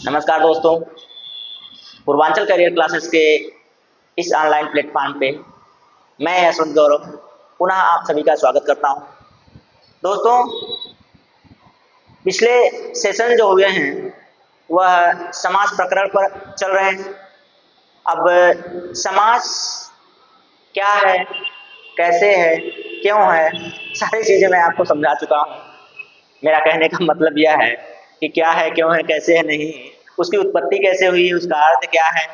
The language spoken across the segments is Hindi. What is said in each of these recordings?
नमस्कार दोस्तों, पूर्वांचल करियर क्लासेस के इस ऑनलाइन प्लेटफॉर्म पे मैं यशवंत गौरव पुनः आप सभी का स्वागत करता हूं। दोस्तों, पिछले सेशन जो हुए हैं वह समाज प्रकरण पर चल रहे हैं। अब समाज क्या है, कैसे है, क्यों है, सारी चीज़ें मैं आपको समझा चुका हूँ। मेरा कहने का मतलब यह है कि क्या है, क्यों है, कैसे है नहीं, उसकी उत्पत्ति कैसे हुई, उसका अर्थ क्या है,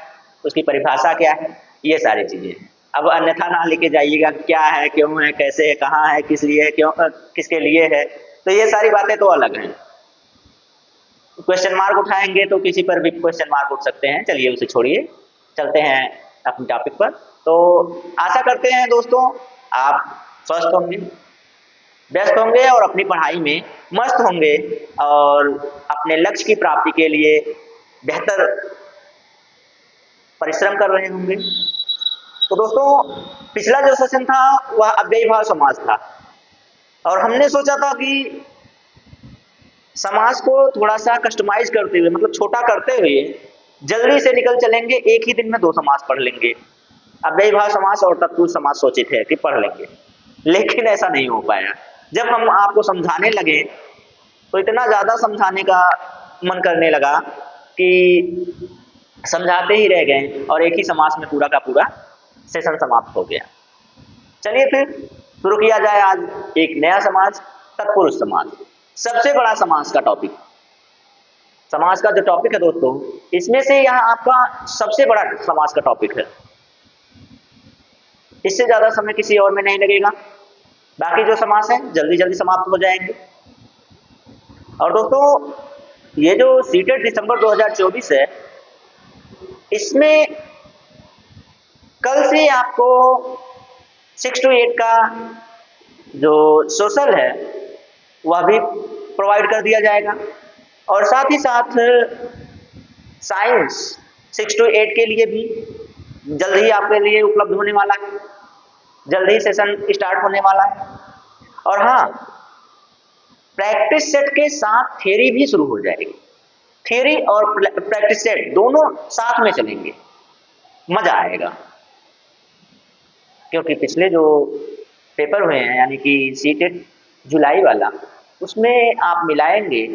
उसकी परिभाषा क्या है, ये सारी चीज़ें। अब अन्यथा ना लेके जाइएगा क्या है, क्यों है, कैसे है, कहाँ है, किस लिए है, क्यों किसके लिए है, तो ये सारी बातें तो अलग हैं। क्वेश्चन मार्क उठाएंगे तो किसी पर भी क्वेश्चन मार्क उठ सकते हैं। चलिए उसे छोड़िए, चलते हैं अपने टॉपिक पर। तो आशा करते हैं दोस्तों आप स्वस्थ होंगे, व्यस्त होंगे और अपनी पढ़ाई में मस्त होंगे और अपने लक्ष्य की प्राप्ति के लिए बेहतर परिश्रम कर रहे होंगे। तो दोस्तों, पिछला जो सेशन था वह अव्ययी भाव समास था और हमने सोचा था कि समास को थोड़ा सा कस्टमाइज करते हुए, मतलब छोटा करते हुए जल्दी से निकल चलेंगे, एक ही दिन में 2 समास पढ़ लेंगे। अव्ययी भाव समास और तत्पुरुष समास सोचे थे कि पढ़ लेंगे, लेकिन ऐसा नहीं हो पाया। जब हम आपको समझाने लगे तो इतना ज़्यादा समझाने का मन करने लगा कि समझाते ही रह गए और एक ही समास में पूरा का पूरा सेशन समाप्त हो गया। चलिए फिर शुरू किया जाए आज एक नया समास, तत्पुरुष समास। सबसे बड़ा समास का टॉपिक, समास का जो टॉपिक है दोस्तों, इसमें से यहाँ आपका सबसे बड़ा समास का टॉपिक है। इससे ज़्यादा समय किसी और में नहीं लगेगा, बाकी जो समास है जल्दी जल्दी समाप्त हो जाएंगे। और दोस्तों, ये जो सीटेट दिसंबर 2024 है, इसमें कल से आपको 6 to 8 का जो सोशल है वह भी प्रोवाइड कर दिया जाएगा और साथ ही साथ साइंस 6 to 8 के लिए भी जल्द ही आपके लिए उपलब्ध होने वाला है, जल्द ही सेशन स्टार्ट होने वाला है। और हाँ, प्रैक्टिस सेट के साथ थ्योरी भी शुरू हो जाएगी। थ्योरी और प्रैक्टिस सेट दोनों साथ में चलेंगे, मजा आएगा। क्योंकि पिछले जो पेपर हुए हैं यानी कि सीटेट जुलाई वाला, उसमें आप मिलाएंगे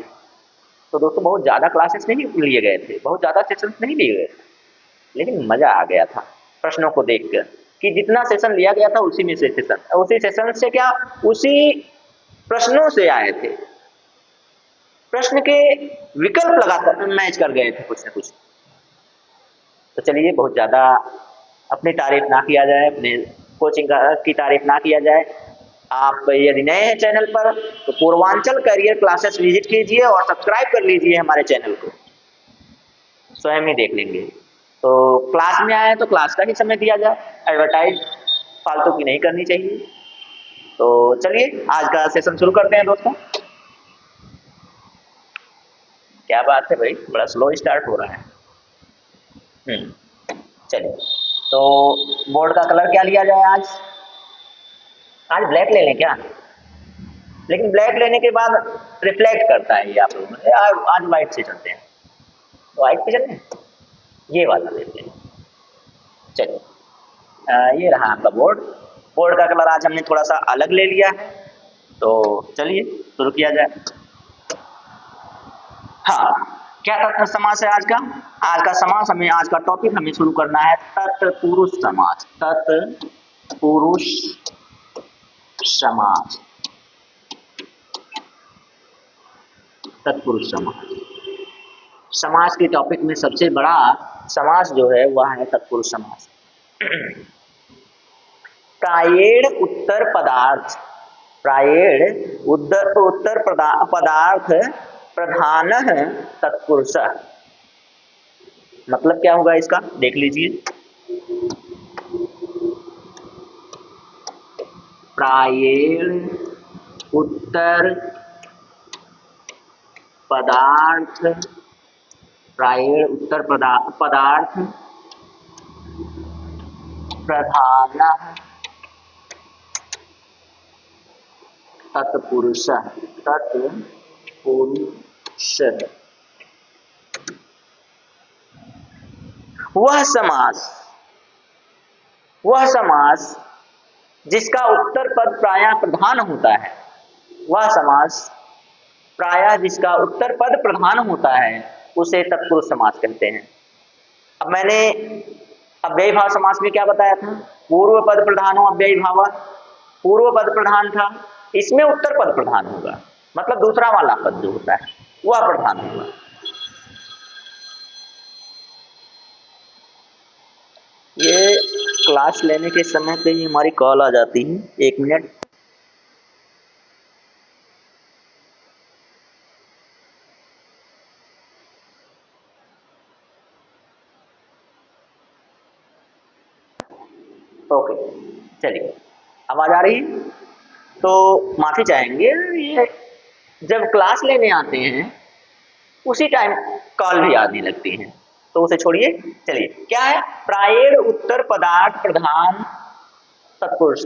तो दोस्तों बहुत ज़्यादा क्लासेस नहीं लिए गए थे, बहुत ज़्यादा सेशंस नहीं लिए गए थे, लेकिन मज़ा आ गया था प्रश्नों को देखकर कि जितना सेशन लिया गया था उसी में से सेशन, उसी सेशन से क्या, उसी प्रश्नों से आए थे। प्रश्न के विकल्प लगातार मैच कर गए थे कुछ न कुछ। तो चलिए, बहुत ज़्यादा अपनी तारीफ ना किया जाए, अपने कोचिंग की तारीफ ना किया जाए। आप यदि नए हैं चैनल पर तो पूर्वांचल करियर क्लासेस विजिट कीजिए और सब्सक्राइब कर लीजिए हमारे चैनल को, स्वयं ही देख लेंगे। तो क्लास में आए तो क्लास का ही समय दिया जाए, एडवर्टाइज फालतू की नहीं करनी चाहिए। तो चलिए आज का सेशन शुरू करते हैं दोस्तों। क्या बात है भाई, बड़ा स्लो स्टार्ट हो रहा है। चलिए, तो बोर्ड का कलर क्या लिया जाए आज? आज ब्लैक ले लें क्या? लेकिन ब्लैक लेने के बाद रिफ्लेक्ट करता है ये आप लोगों में, आज वाइट से चलते हैं। तो वाइट पे चलते हैं, ये वाला लेते हैं। चलिए, ये रहा आपका बोर्ड। बोर्ड का कलर आज हमने थोड़ा सा अलग ले लिया है, तो चलिए शुरू किया जाए। हाँ, क्या तत्पुरुष समास है आज का? आज का समास हमें, आज का टॉपिक हमें शुरू करना है तत्पुरुष समास। तत्पुरुष समास, तत्पुरुष समास। समास के टॉपिक में सबसे बड़ा समास जो है वह है तत्पुरुष समास। प्रायेण उत्तर पदार्थ, प्रायेण उत्तर पदार्थ प्रधान तत्पुरुष। मतलब क्या होगा इसका, देख लीजिए। प्रायेण उत्तर पदार्थ, प्रायेण उत्तर पदार्थ प्रधान तत्पुरुष। तत्पुरुष वह समास वह समास जिसका उत्तर पद प्रायः प्रधान होता है, वह समास प्रायः जिसका उत्तर पद प्रधान होता है उसे तत्पुरुष समास कहते हैं। अब मैंने अव्ययी भाव समास में क्या बताया था? पूर्व पद प्रधान हो अव्ययी भाव, पूर्व पद प्रधान था, इसमें उत्तर पद प्रधान होगा, मतलब दूसरा वाला पद जो होता है वह प्रधान होगा। ये क्लास लेने के समय पे ही हमारी कॉल आ जाती है, 1 मिनट। ओके, चलिए आवाज आ रही है? तो माफी चाहेंगे, ये जब क्लास लेने आते हैं उसी टाइम कॉल भी आने लगती है, तो उसे छोड़िए। चलिए, क्या है? प्रायेण उत्तर पदार्थ प्रधान तत्पुरुष।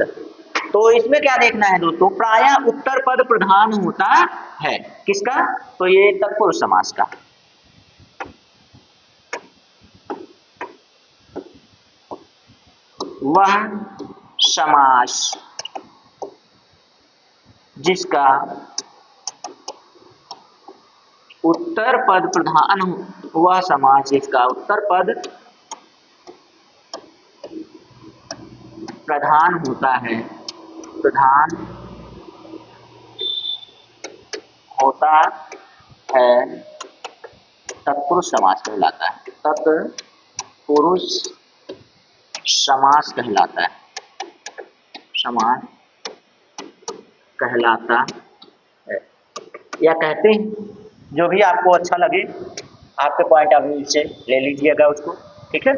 तो इसमें क्या देखना है दोस्तों? प्रायः उत्तर पद प्रधान होता है किसका? तो ये तत्पुरुष समास का। वह समास जिसका उत्तर पद प्रधान, वह समास जिसका उत्तर पद प्रधान होता है, प्रधान होता है, तत्पुरुष समास कहलाता है। तत्पुरुष समास कहलाता है, समास कहलाता है, या कहते हैं, जो भी आपको अच्छा लगे आपके पॉइंट ऑफ व्यू से ले लीजिएगा उसको, ठीक है?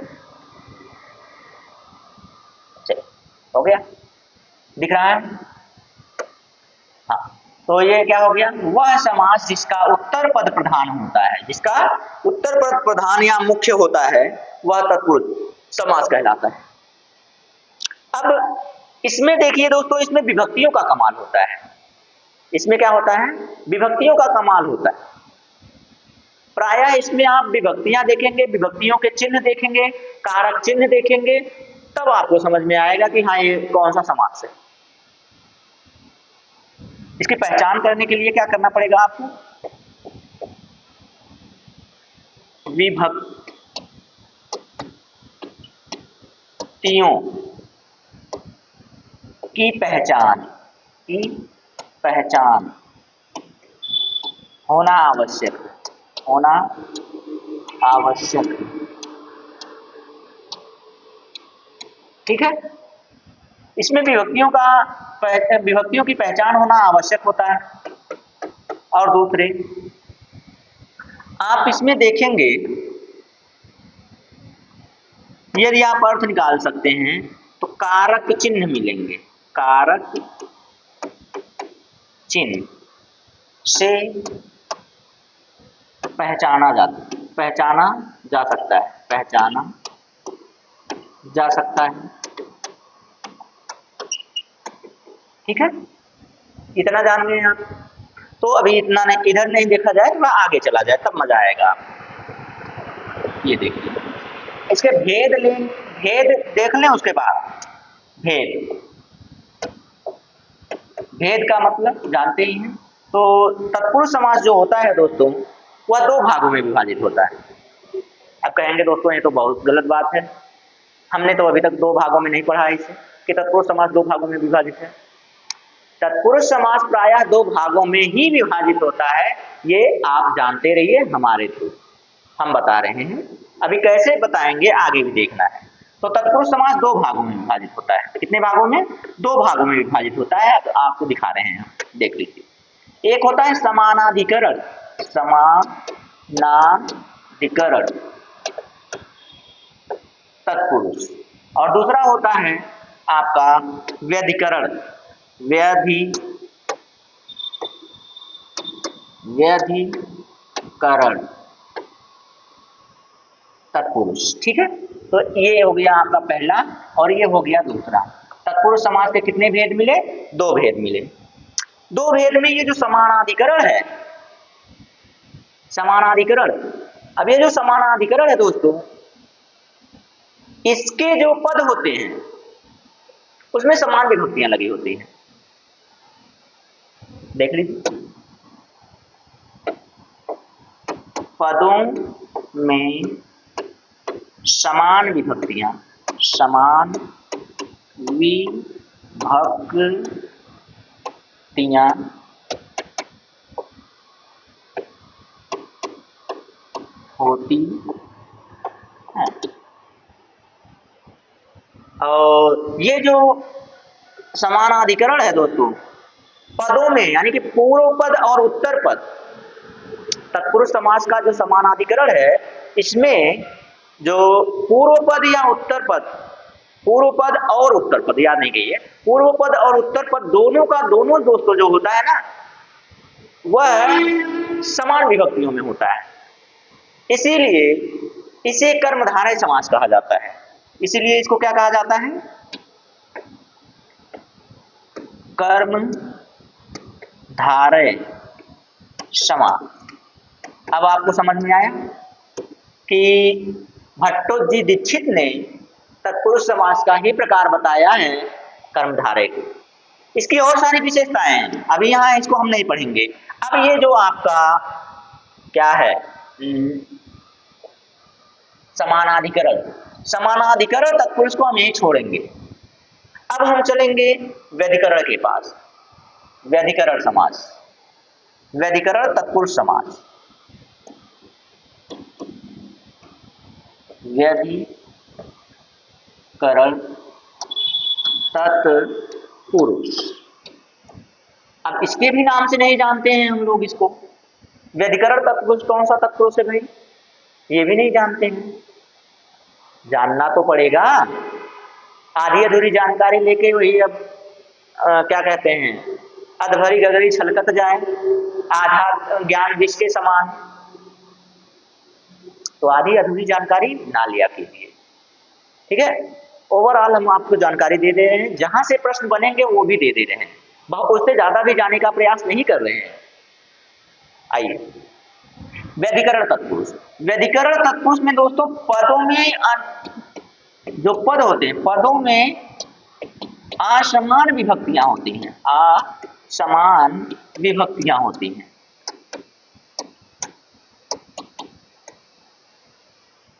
चलिए, हो गया? दिख रहा है? हाँ, तो ये क्या हो गया? वह समास जिसका उत्तर पद प्रधान होता है, जिसका उत्तर पद प्रधान या मुख्य होता है, वह तत्पुरुष समास कहलाता है। अब इसमें देखिए दोस्तों, इसमें विभक्तियों का कमाल होता है। इसमें क्या होता है? विभक्तियों का कमाल होता है। प्रायः इसमें आप विभक्तियां देखेंगे, विभक्तियों के चिन्ह देखेंगे, कारक चिन्ह देखेंगे, तब आपको समझ में आएगा कि हाँ ये कौन सा समास है। इसकी पहचान करने के लिए क्या करना पड़ेगा आपको? विभक्तियों की पहचान होना आवश्यक, ठीक है? इसमें विभक्तियों की पहचान होना आवश्यक होता है। और दूसरे, आप इसमें देखेंगे, यदि आप अर्थ निकाल सकते हैं तो कारक चिन्ह मिलेंगे, कारक चिन्ह से पहचाना जा सकता है, ठीक है? इतना जान गए आप? तो अभी इतना नहीं, इधर नहीं देखा जाए, थोड़ा आगे चला जाए तब मजा आएगा। ये देखिए, इसके भेद देख लें, उसके बाद भेद का मतलब जानते ही हैं। तो तत्पुरुष समास जो होता है दोस्तों, वह 2 भागों में विभाजित होता है। अब कहेंगे दोस्तों ये तो बहुत गलत बात है, हमने तो अभी तक 2 भागों में नहीं पढ़ा है इसे कि तत्पुरुष समास 2 भागों में विभाजित है। तत्पुरुष समास प्रायः 2 भागों में ही विभाजित होता है, ये आप जानते रहिए, हमारे थ्रू हम बता रहे हैं। अभी कैसे बताएंगे आगे भी देखना है। तो तत्पुरुष समास 2 भागों में विभाजित होता है। कितने भागों में? 2 भागों में विभाजित होता है। अब आपको दिखा रहे हैं, देख लीजिए। एक होता है समानाधिकरण तत्पुरुष, और दूसरा होता है आपका व्यधिकरण तत्पुरुष, ठीक है? तो ये हो गया आपका पहला, और ये हो गया दूसरा। तत्पुरुष समास के कितने भेद मिले? 2 भेद मिले। 2 भेद में ये जो समानाधिकरण है, अब ये जो समानाधिकरण है दोस्तों, इसके जो पद होते हैं उसमें समान विभक्तियां लगी होती हैं। देख लीजिए, पदों में समान विभक्तियां, समान विभक्तियां होती हैं। और ये जो समानाधिकरण है दोस्तों, पदों में यानी कि पूर्व पद और उत्तर पद, तत्पुरुष समास का जो समानाधिकरण है, इसमें जो पूर्व पद या उत्तर पद, पूर्व पद और उत्तर पद याद नहीं कीजिए, पूर्व पद और उत्तर पद दोनों का दोनों दोस्तों जो होता है ना, वह समान विभक्तियों में होता है। इसीलिए इसे कर्मधारय समास कहा जाता है। इसीलिए इसको क्या कहा जाता है? कर्मधारय समास। अब आपको समझ में आया कि भट्टोजी दीक्षित ने तत्पुरुष समास का ही प्रकार बताया है कर्मधारय को। इसकी और सारी विशेषताएं हैं, अभी यहाँ इसको हम नहीं पढ़ेंगे। अब ये जो आपका क्या है, समानाधिकरण, समानाधिकरण तत्पुरुष को हम यही छोड़ेंगे। अब हम चलेंगे व्यधिकरण के पास। व्यधिकरण समास, व्यधिकरण तत्पुरुष समास, व्यधिकरण तत्पुरुष। अब इसके भी नाम से नहीं जानते हैं हम लोग इसको। व्यधिकरण तत्पुरुष कौन सा तत्पुरुष है भाई, ये भी नहीं जानते हैं, जानना तो पड़ेगा। आधी अधूरी जानकारी लेके वही अब क्या कहते हैं, अधभरी गगरी छलकत जाए, आधा ज्ञान विष के समान। तो आधी अधूरी जानकारी ना लिया कीजिए, ठीक है। ओवरऑल हम आपको जानकारी दे दे रहे हैं, जहां से प्रश्न बनेंगे वो भी दे दे रहे हैं, उससे ज्यादा भी जाने का प्रयास नहीं कर रहे हैं। आइए, व्यधिकरण तत्पुरुष। व्यधिकरण तत्पुरुष में दोस्तों पदों में जो पद होते हैं, पदों में असमान विभक्तियां होती हैं, असमान विभक्तियां होती हैं,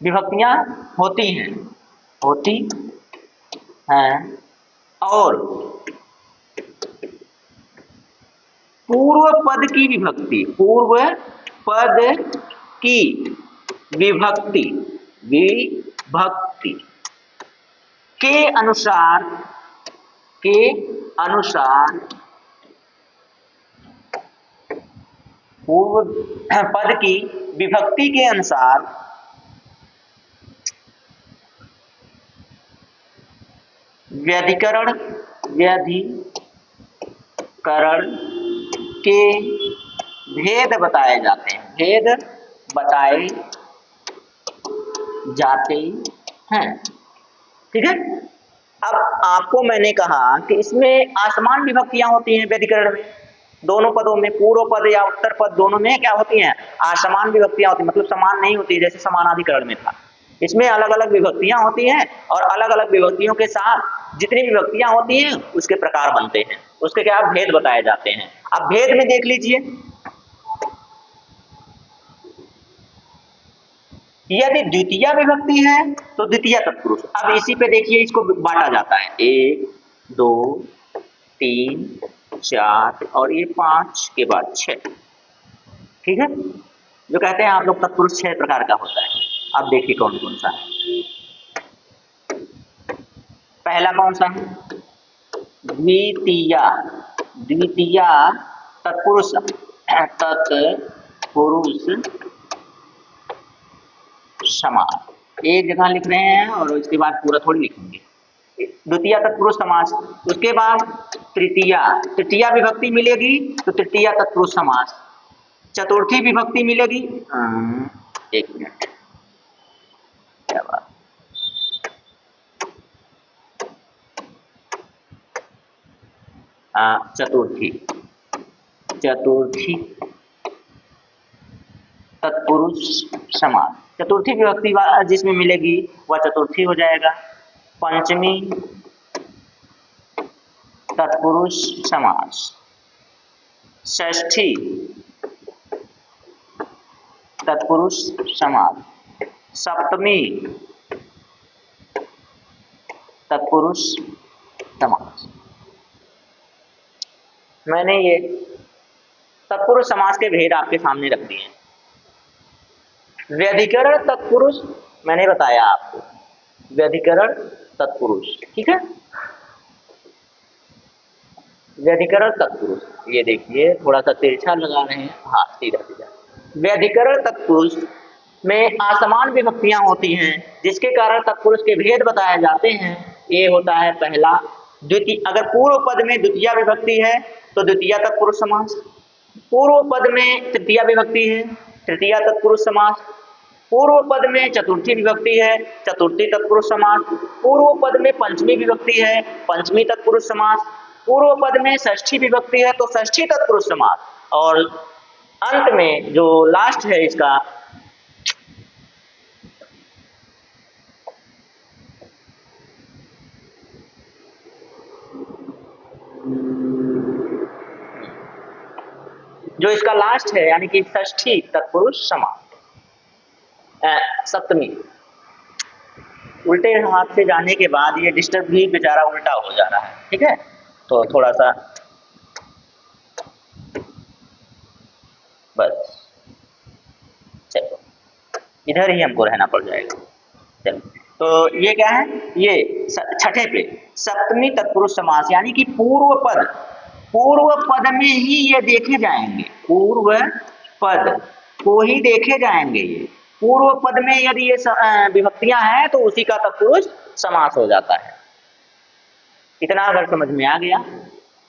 विभक्तियां होती हैं, होती हैं। और पूर्व पद की विभक्ति, पूर्व पद की विभक्ति, विभक्ति के अनुसार, के अनुसार पूर्व पद की विभक्ति के अनुसार व्यधिकरण, व्यधिकरण के भेद बताए जाते हैं, भेद बताए जाते हैं, ठीक है। अब आपको मैंने कहा कि इसमें असमान विभक्तियां होती हैं व्यधिकरण में, दोनों पदों में, पूर्व पद या उत्तर पद दोनों में क्या होती हैं, असमान विभक्तियां होती हैं, मतलब समान नहीं होती जैसे समानाधिकरण में था। इसमें अलग अलग विभक्तियां होती हैं और अलग अलग विभक्तियों के साथ जितनी विभक्तियां होती हैं उसके प्रकार बनते हैं, उसके क्या भेद बताए जाते हैं। अब भेद में देख लीजिए, यदि द्वितीय विभक्ति है तो द्वितीय तत्पुरुष। अब इसी पे देखिए, इसको बांटा जाता है 1 2 3 4 और ये 5 के बाद 6, ठीक है। जो कहते हैं आप लोग तत्पुरुष 6 प्रकार का होता है। अब देखिए कौन कौन सा है। पहला कौन सा है, द्वितीय, द्वितीय तत्पुरुष, तत्पुरुष समास। एक जगह लिख रहे हैं और इसके बाद पूरा थोड़ी लिखेंगे। द्वितीय तत्पुरुष समास, उसके बाद तृतीय, तृतीय विभक्ति मिलेगी तो तृतीय तत्पुरुष समास। चतुर्थी विभक्ति मिलेगी, एक मिनट, क्या बात, चतुर्थी, चतुर्थी तत्पुरुष समास, चतुर्थी विभक्ति जिसमें मिलेगी वह चतुर्थी हो जाएगा। पंचमी तत्पुरुष समास, षष्ठी तत्पुरुष समास, सप्तमी तत्पुरुष समास। मैंने ये तत्पुरुष समास के भेद आपके सामने रख दिए हैं। व्यधिकरण तत्पुरुष मैंने बताया आपको, व्यधिकरण तत्पुरुष, ठीक है। व्यधिकरण तत्पुरुष, ये देखिए थोड़ा सा तिरछा लगा रहे हैं, हाँ सीधा सीधा। व्यधिकरण तत्पुरुष में असमान विभक्तियां होती हैं जिसके कारण तत्पुरुष के भेद बताए जाते हैं। ये होता है पहला द्वितीय, अगर पूर्व पद में द्वितीय विभक्ति है तो द्वितीय तत्पुरुष समास, पूर्व पद में तृतीय विभक्ति है तृतीय तत्पुरुष समास, पूर्व पद में चतुर्थी विभक्ति है चतुर्थी तत्पुरुष समास, पूर्व पद में पंचमी विभक्ति है पंचमी तत्पुरुष समास, पूर्व पद में षष्ठी विभक्ति है तो षष्ठी तत्पुरुष समास, और अंत में जो लास्ट है इसका लास्ट है यानी कि षष्ठी तत्पुरुष समास। सप्तमी, उल्टे हाथ से जाने के बाद ये डिस्टर्ब भी बेचारा उल्टा हो जा रहा है, ठीक है, तो थोड़ा सा बस चलो इधर ही हमको रहना पड़ जाएगा। चलो तो ये क्या है, ये छठे पे सप्तमी तत्पुरुष समास यानी कि पूर्व पद में ही ये देखे जाएंगे, पूर्व पद को ही देखे जाएंगे। ये पूर्व पद में यदि ये विभक्तियां हैं तो उसी का तत्पुरुष समास हो जाता है। इतना अगर समझ में आ गया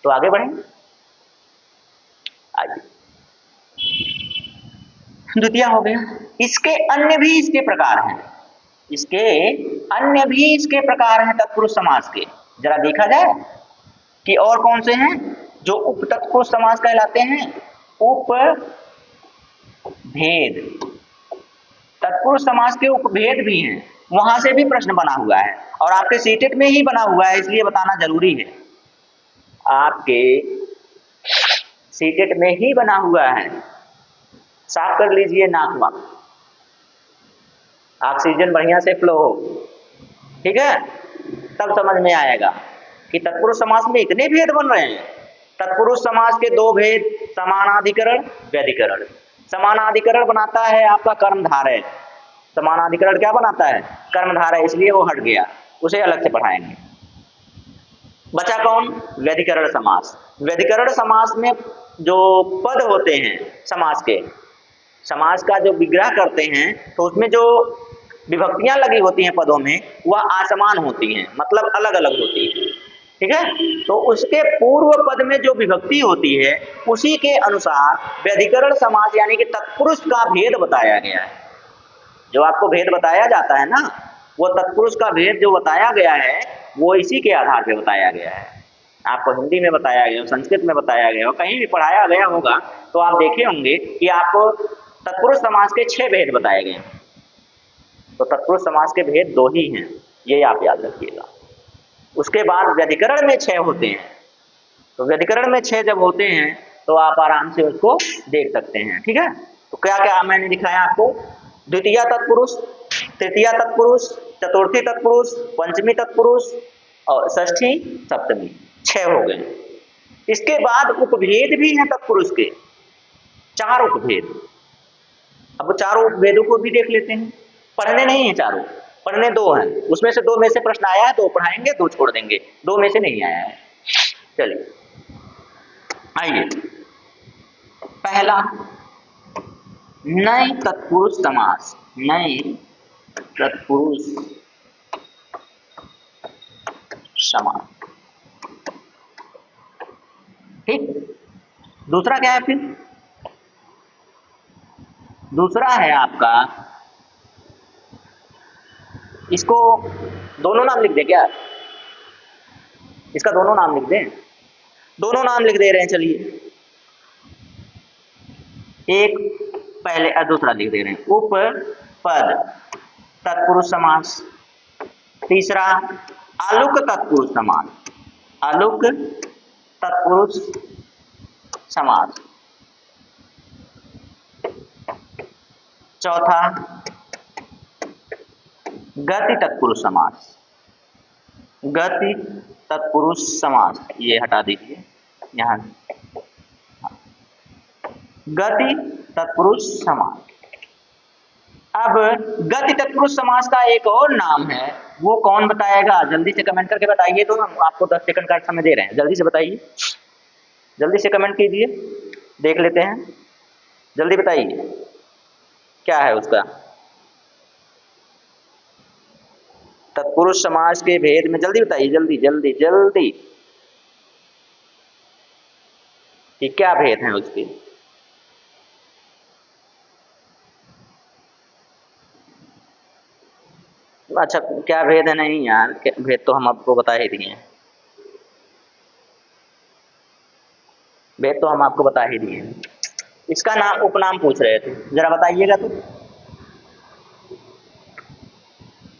तो आगे बढ़ेंगे। आइए, द्वितीय हो गया। इसके अन्य भी इसके प्रकार हैं, इसके अन्य भी इसके प्रकार हैं तत्पुरुष समास के। जरा देखा जाए कि और कौन से हैं जो उप तत्पुरुष समास कहलाते हैं। उपभेद, तत्पुरुष समास के उपभेद भी हैं, वहां से भी प्रश्न बना हुआ है और आपके सीटेट में ही बना हुआ है, इसलिए बताना जरूरी है। आपके सीटेट में ही बना हुआ है। साफ कर लीजिए नाक वाक, ऑक्सीजन बढ़िया से फ्लो हो, ठीक है, तब समझ में आएगा कि तत्पुरुष समास में इतने भेद बन रहे हैं। तत्पुरुष समास के दो भेद, समानाधिकरण व्यधिकरण। समानाधिकरण बनाता है आपका कर्मधारय, समानाधिकरण क्या बनाता है, कर्मधारय, इसलिए वो हट गया, उसे अलग से पढ़ाएंगे। बचा कौन, व्यधिकरण समास। व्यधिकरण समास में जो पद होते हैं समास के, समास का जो विग्रह करते हैं तो उसमें जो विभक्तियां लगी होती हैं पदों में वह असमान होती हैं, मतलब अलग अलग होती है, ठीक है। तो उसके पूर्व पद में जो विभक्ति होती है उसी के अनुसार व्यधिकरण समास यानी कि तत्पुरुष का भेद बताया गया है। जो आपको भेद बताया जाता है ना, वो तत्पुरुष का भेद जो बताया गया है वो इसी के आधार पर बताया गया है। आपको हिंदी में बताया गया, संस्कृत में बताया गया, कहीं भी पढ़ाया गया होगा तो आप देखे होंगे कि आपको तत्पुरुष समास के 6 भेद बताए गए। तो तत्पुरुष समास के भेद 2 ही हैं, ये आप याद रखिएगा। उसके बाद व्यधिकरण में 6 होते हैं, तो व्यधिकरण में 6 जब होते हैं तो आप आराम से उसको देख सकते हैं, ठीक है। तो क्या क्या मैंने दिखाया आपको, द्वितीय तत्पुरुष, तृतीय तत्पुरुष, चतुर्थी तत्पुरुष, पंचमी तत्पुरुष और षष्ठी सप्तमी, 6 हो गए। इसके बाद उपभेद भी हैं तत्पुरुष के, 4 उपभेद। अब चारों उपभेदों को भी देख लेते हैं। पढ़ने नहीं है चारों, पढ़ने 2 हैं, उसमें से 2 में से प्रश्न आया है, 2 पढ़ाएंगे, 2 छोड़ देंगे, 2 में से नहीं आया है। चलिए आइए, पहला नए तत्पुरुष समास, नए तत्पुरुष समास, ठीक। दूसरा क्या है, फिर दूसरा है आपका, इसको दोनों नाम लिख दे क्या, इसका दोनों नाम लिख दें, दोनों नाम लिख दे रहे हैं। चलिए एक पहले दूसरा लिख दे रहे हैं, पद तत्पुरुष समास। तीसरा अलुक तत्पुरुष समास, अलुक तत्पुरुष समास। चौथा गति तत्पुरुष समास, गति तत्पुरुष समास। ये हटा दीजिए यहाँ, गति तत्पुरुष समास। अब गति तत्पुरुष समास का एक और नाम है, वो कौन बताएगा? जल्दी से कमेंट करके बताइए, तो हम आपको 10 सेकंड का समय दे रहे हैं, जल्दी से बताइए, जल्दी से कमेंट कीजिए, देख लेते हैं, जल्दी बताइए क्या है उसका। तत्पुरुष समास के भेद में जल्दी बताइए, जल्दी जल्दी जल्दी, कि क्या भेद है उसके। अच्छा, क्या भेद है? नहीं यार, भेद तो हम आपको बता ही दिए हैं, भेद तो हम आपको बता ही दिए हैं। इसका नाम उपनाम पूछ रहे थे, जरा बताइएगा तो।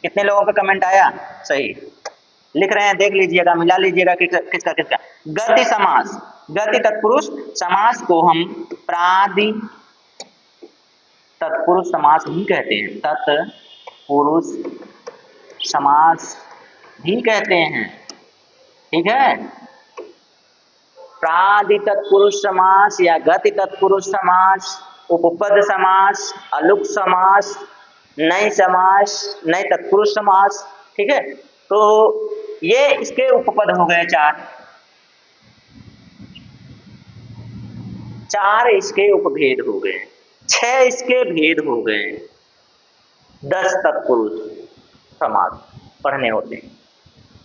कितने लोगों का कमेंट आया? सही लिख रहे हैं, देख लीजिएगा, मिला लीजिएगा कि किसका किसका। गति समास, गति तत्पुरुष समास को हम प्रादि तत्पुरुष समास भी कहते हैं, तत्पुरुष समास भी कहते हैं, ठीक है। प्रादि तत्पुरुष समास या गति तत्पुरुष समास, उपपद समास, अलुक समास, नई समास, नई तत्पुरुष समास, ठीक है। तो ये इसके उपपद हो गए चार इसके उपभेद हो गए, 6 इसके भेद हो गए, 10 तत्पुरुष समास पढ़ने होते हैं,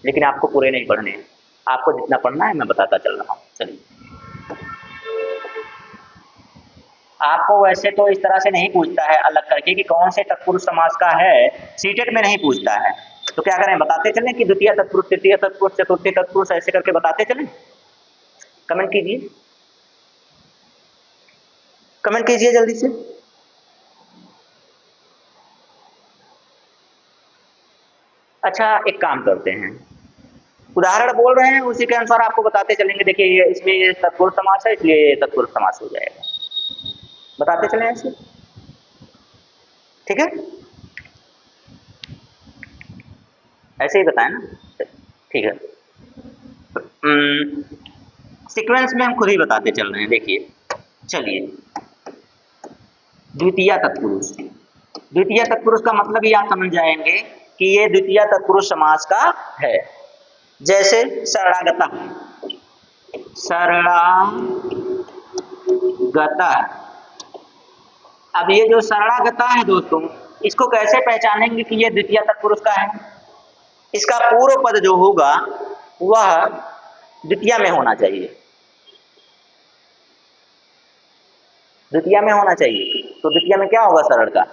लेकिन आपको पूरे नहीं पढ़ने हैं, आपको जितना पढ़ना है मैं बताता चल रहा हूँ। चलिए, आपको वैसे तो इस तरह से नहीं पूछता है अलग करके कि कौन से तत्पुरुष समास का है, सीटेट में नहीं पूछता है, तो क्या करें, बताते चलें कि द्वितीय तत्पुरुष, तृतीय तत्पुरुष, चतुर्थी तत्पुरुष, ऐसे करके बताते चलें। कमेंट कीजिए, कमेंट कीजिए जल्दी से। अच्छा, एक काम करते हैं, उदाहरण बोल रहे हैं, उसी के अनुसार आपको बताते चलेंगे। देखिए, ये इसमें ये तत्पुरुष समास है, इसलिए ये तत्पुरुष समास हो जाएगा, बताते चलें ऐसे, ठीक है, ऐसे ही बताएं ना, ठीक है। सीक्वेंस में हम खुद ही बताते चल रहे हैं, देखिए, चलिए। द्वितीय तत्पुरुष, द्वितीय तत्पुरुष का मतलब ही आप समझ जाएंगे कि ये द्वितीय तत्पुरुष समास का है। जैसे शरणागता, शरणागता। अब ये जो शरणागता है दोस्तों, इसको कैसे पहचानेंगे कि ये द्वितीय तत्पुरुष का है? इसका पूर्व पद जो होगा वह द्वितीय में होना चाहिए, द्वितीय में होना चाहिए। तो द्वितीय में क्या होगा सरल का?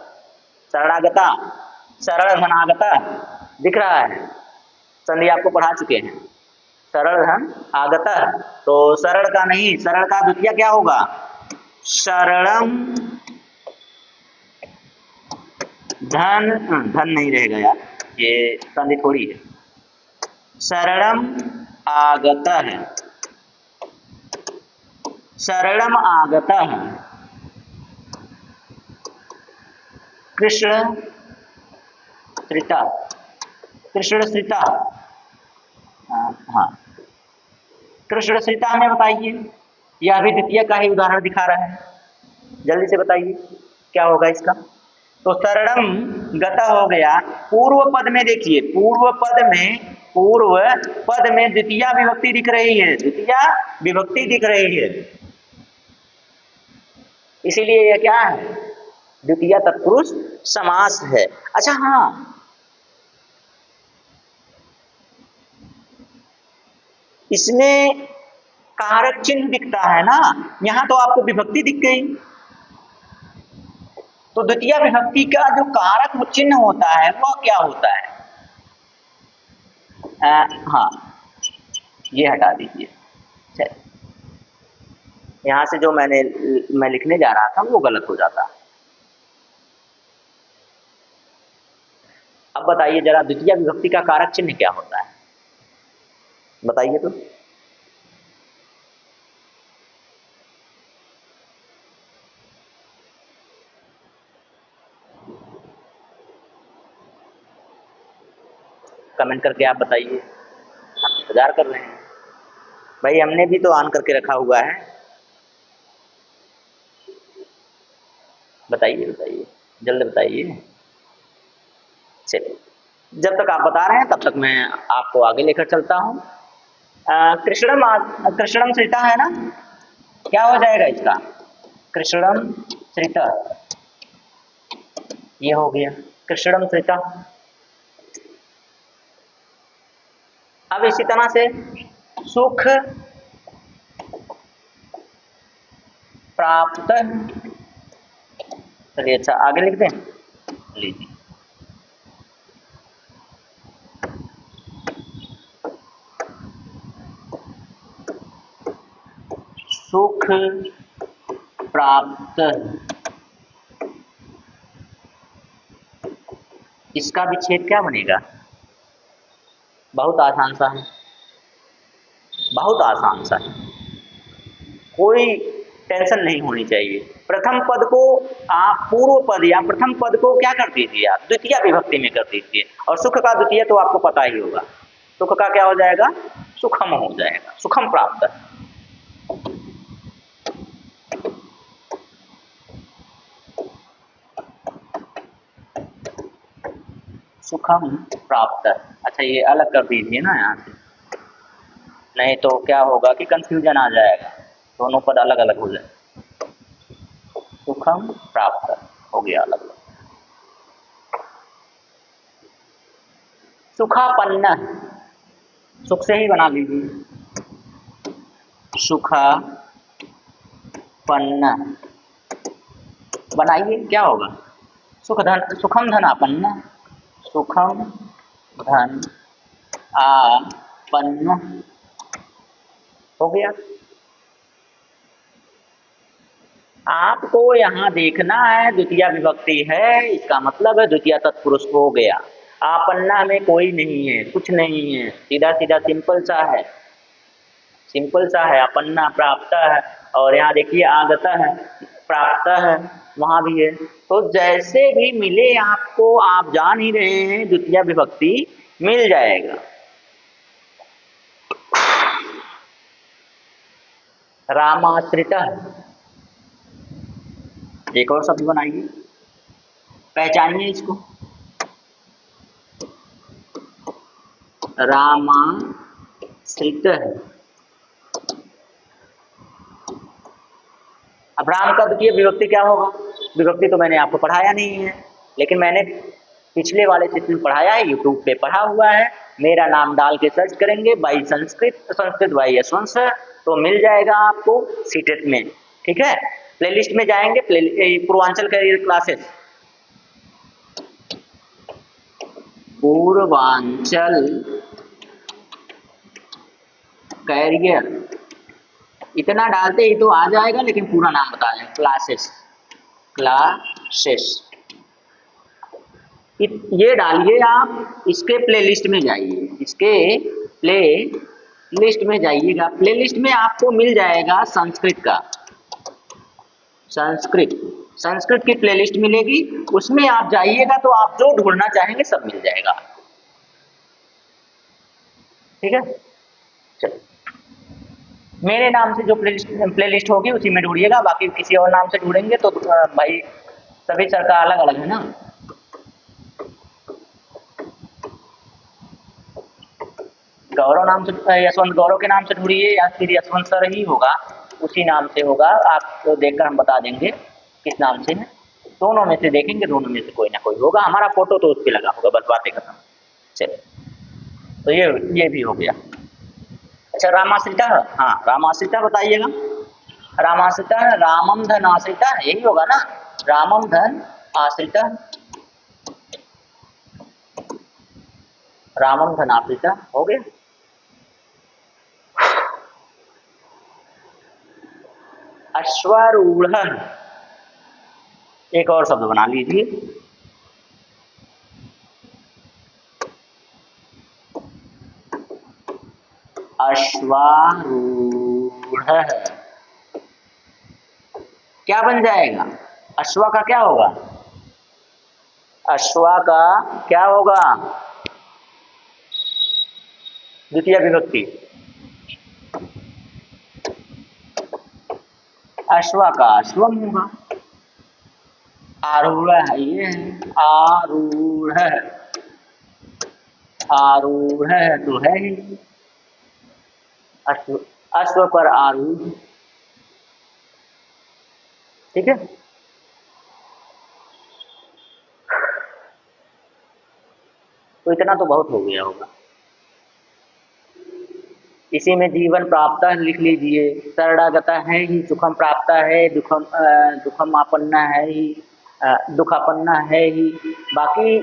शरणागता, सरल धनागता, दिख रहा है, संधि आपको पढ़ा चुके हैं, सरल धन आगता। तो सरल का नहीं, सरल का द्वितीय क्या होगा? शरणम धन, धन नहीं रहेगा यार, ये संधि थोड़ी है। शरणम आगता है, शरणम आगता है, कृष्ण श्रिता, कृष्ण श्रिता, हाँ, कृष्ण श्रिता हमें बताइए, यह भी द्वितीय का ही उदाहरण दिखा रहा है, जल्दी से बताइए क्या होगा इसका। तो शरणम गता हो गया, पूर्व पद में देखिए, पूर्व पद में द्वितीय विभक्ति दिख रही है, द्वितीय विभक्ति दिख रही है, इसीलिए यह क्या है? द्वितीय तत्पुरुष समास है। अच्छा हाँ, इसमें कारक चिन्ह दिखता है ना, यहां तो आपको विभक्ति दिख गई, तो द्वितीय विभक्ति का जो कारक चिन्ह होता है वह क्या होता है? हाँ, ये हटा दीजिए, यहां से जो मैं लिखने जा रहा था वो गलत हो जाता। अब बताइए जरा द्वितीय विभक्ति का कारक चिन्ह क्या होता है, बताइए तो। कमेंट करके आप बताइए, हम इंतजार कर रहे हैं भाई, हमने भी तो ऑन करके रखा हुआ है। बताइए बताइए, जल्द बताइए। चलिए, जब तक आप बता रहे हैं तब तक मैं आपको आगे लेकर चलता हूँ। कृष्णम श्रिता है ना, क्या हो जाएगा इसका, कृष्णम श्रिता, ये हो गया कृष्णम श्रिता। अब इसी तरह से सुख प्राप्त, चलिए अच्छा आगे लिख दें, लीजिए सुख प्राप्त, इसका विच्छेद क्या बनेगा, बहुत आसान सा है, बहुत आसान सा है, कोई टेंशन नहीं होनी चाहिए। प्रथम पद को आप पूर्व पद या प्रथम पद को क्या कर दीजिए, आप द्वितीय विभक्ति में कर दीजिए, और सुख का द्वितीय तो आपको पता ही होगा, सुख का क्या हो जाएगा, सुखम हो जाएगा, सुखम प्राप्त। सुखम प्राप्त, अच्छा ये अलग कर दीजिए ना यहाँ से, नहीं तो क्या होगा कि कंफ्यूजन आ जाएगा, दोनों पद अलग अलग हो जाए। सुखम प्राप्त हो गया अलग अलग। सुखापन्न, सुख से ही बना लीजिए, सुखापन्न बनाइए, क्या होगा, सुख धन, सुखम धनापन्न, सुखम धन आपन्न हो गया। आपको यहाँ देखना है द्वितीय विभक्ति है, इसका मतलब है द्वितीय तत्पुरुष हो गया, आपन्ना में कोई नहीं है, कुछ नहीं है, सीधा सीधा सिंपल सा है, सिंपल सा है, अपन्ना प्राप्त है, और यहाँ देखिए आगत है, प्राप्त है, वहां भी है, तो जैसे भी मिले आपको, आप जान ही रहे हैं द्वितीय विभक्ति मिल जाएगा। रामाश्रित, एक और शब्द बनाइए, पहचानिए इसको, रामाश्रित। अब राम का द्वितीय विभक्ति क्या होगा, विभक्ति तो मैंने आपको पढ़ाया नहीं है, लेकिन मैंने पिछले वाले चित्र में पढ़ाया है, यूट्यूब पे पढ़ा हुआ है, मेरा नाम डाल के सर्च करेंगे by Sanskrit by Yashwant sir, तो मिल जाएगा आपको सीटेट में, ठीक है। प्लेलिस्ट में जाएंगे, Purvanchal career classes, Purvanchal career, इतना डालते ही तो आ जाएगा, लेकिन पूरा नाम बता दें, क्लासेस, क्लासेस ये डालिए आप, इसके प्लेलिस्ट में जाइए, इसके प्ले लिस्ट में जाइएगा, प्लेलिस्ट में आपको मिल जाएगा संस्कृत का, संस्कृत की प्लेलिस्ट मिलेगी, उसमें आप जाइएगा तो आप जो ढूंढना चाहेंगे सब मिल जाएगा, ठीक है। चलो, मेरे नाम से जो प्लेलिस्ट होगी उसी में ढूंढिएगा, बाकी किसी और नाम से ढूंढेंगे तो भाई सभी सर का अलग अलग है ना। गौरव नाम से, यशवंत गौरव के नाम से ढूंढिए, या फिर यशवंत सर ही होगा, उसी नाम से होगा, आपको देखकर हम बता देंगे किस नाम से है, दोनों में से देखेंगे, दोनों में से कोई ना कोई होगा, हमारा फोटो तो उस पर लगा होगा, बस बातें खत्म। चलिए, तो ये भी हो गया। अच्छा रामाश्रिता, हाँ रामाश्रिता बताइएगा, रामाश्रिता रामम धन आश्रिता, यही होगा ना, रामम धन आश्रिता, रामम धन आश्रिता हो गया। अश्वारूढ़, एक और शब्द बना लीजिए, अश्वारूढ़, क्या बन जाएगा? अश्वा का क्या होगा? अश्वा का क्या होगा? द्वितीय विभक्ति। अश्वा का अश्वम होगा। आरूढ़ है, ये है आरूढ़, आरूढ़ तो है ही, अश्व, अश्व पर आरूढ़। ठीक है, तो इतना तो बहुत हो गया होगा। इसी में जीवन प्राप्त लिख लीजिए, शरणागता है ही, सुखम प्राप्त है, दुखम आपन्ना है ही, दुखापन्ना है ही। बाकी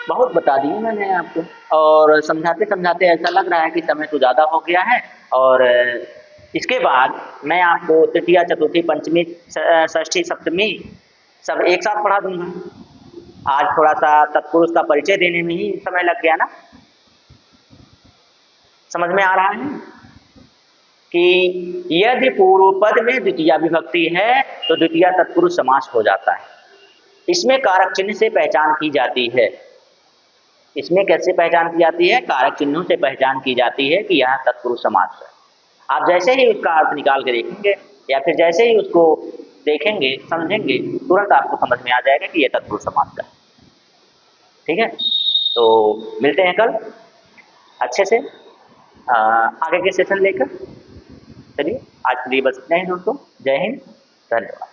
बहुत बता दिए मैंने आपको, और समझाते समझाते ऐसा लग रहा है कि समय तो ज़्यादा हो गया है। और इसके बाद मैं आपको तृतीया, चतुर्थी, पंचमी, षष्ठी, सप्तमी सब एक साथ पढ़ा दूंगा। आज थोड़ा सा तत्पुरुष का परिचय देने में ही समय लग गया ना। समझ में आ रहा है कि यदि पूर्व पद में द्वितीया विभक्ति है तो द्वितीया तत्पुरुष समास हो जाता है। इसमें कारक चिन्ह से पहचान की जाती है। इसमें कैसे पहचान की जाती है? कारक चिन्हों से पहचान की जाती है कि यह तत्पुरुष समास है। आप जैसे ही उसका अर्थ निकाल के देखेंगे या फिर जैसे ही उसको देखेंगे, समझेंगे, तुरंत आपको समझ में आ जाएगा कि यह तत्पुरुष समास है। ठीक है, तो मिलते हैं कल अच्छे से आगे के सेशन लेकर। चलिए आज के लिए बस इतना ही दोस्तों। जय हिंद, धन्यवाद।